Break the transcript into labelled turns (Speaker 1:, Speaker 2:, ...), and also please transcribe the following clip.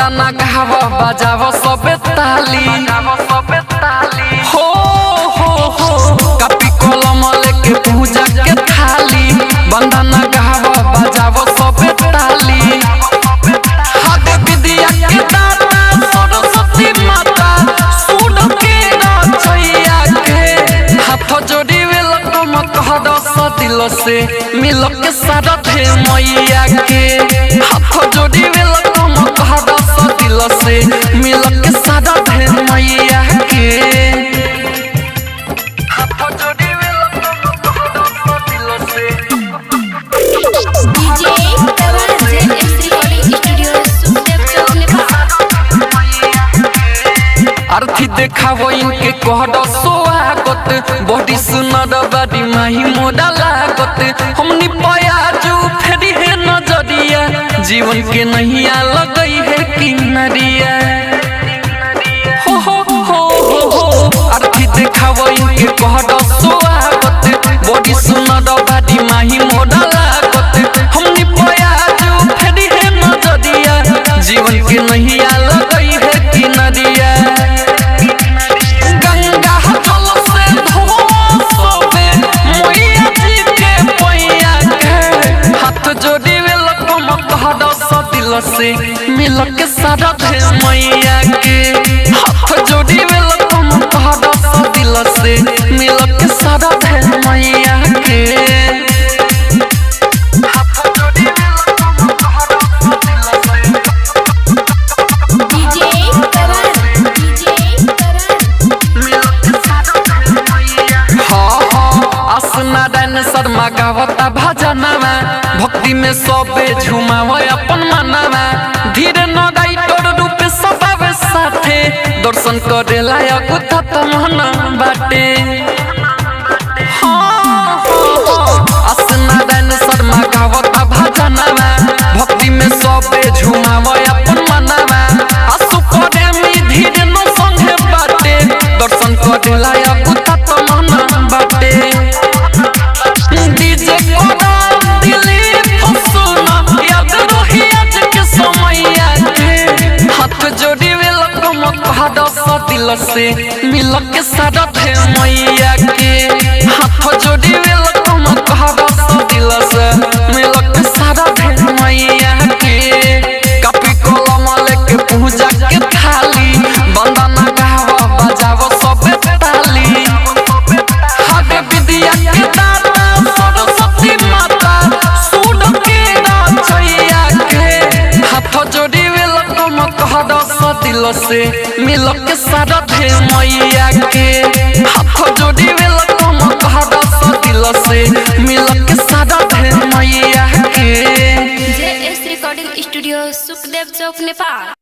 Speaker 1: बंदना गाव बजाव सबे ताली हो कापी कलम लेके पूजा के थाली बंदना गाव बजाव सबे ताली हाथ विद्या के दाता सरस्वती माता सुन के रचैया के हाथ जोड़ी वेलकम कह दस दिल से मिल के सारथे मैया के हाथ जोड़ी वेलकम कह दस दिल से मिल के सारथे मैया के हाथ जोड़ी वेलकम कह दस दिल से
Speaker 2: डीजे तवर जेएस रिकॉर्डिंग स्टूडियो सुखदेव चौक नेपाल
Speaker 1: अर्थी देखावो इनके कहड स्वागत बड़ी सुनर बड़ी माही मोड़ा लागत हमनी पयाजू फेरी है नजरिया जीवन के नैया लगई है किनरिया हो अर्थी देखावो इनके कहड स्वागत बड़ी सुनर बड़ी माही मोड़ा लागत हमनी पयाजू फेरी है नजरिया जीवन के नैया लगई है किनरिया से मिल के सारथे मैया के हाथ जोड़ी वेलकम कह दस दिल से मिल के सारथे मैया के हाथ जोड़ी वेलकम कह दस दिल से
Speaker 2: डीजे तवर
Speaker 1: मिल के सारथे मैया नारायण शर्मा गावता भजनवा भक्ति में सबे झुमाव अपन मनवा धीरे नगाई तोर रूप सबावे साथे दर्शन करे लायक तत मन बाटे नारायण शर्मा गावता भजनवा भक्ति में सबे झुमाव अपन मनवा आसु प्रेमी धीरे न संगे बाटे दर्शन करे लायक तत मन बाटे दिल से मिल के सारथे मैया के हाथ जोड़ी वेलकम कह दस दिल से मिल के सारथे मैया के कापी कलम लेके पूजा के थाली बंदना गाव बजाव सबे ताली हाथ विद्या के दाता सरस्वती माता सुन के रचैया के हाथ जोड़ी वेलकम कह दस दिल से मिल के सारथे मैया के हाथ जोड़ी वेलकम कह दस दिल से मिल के सारथे मैया के
Speaker 2: जेएस रिकॉर्डिंग स्टूडियो सुखदेव चौक नेपाल।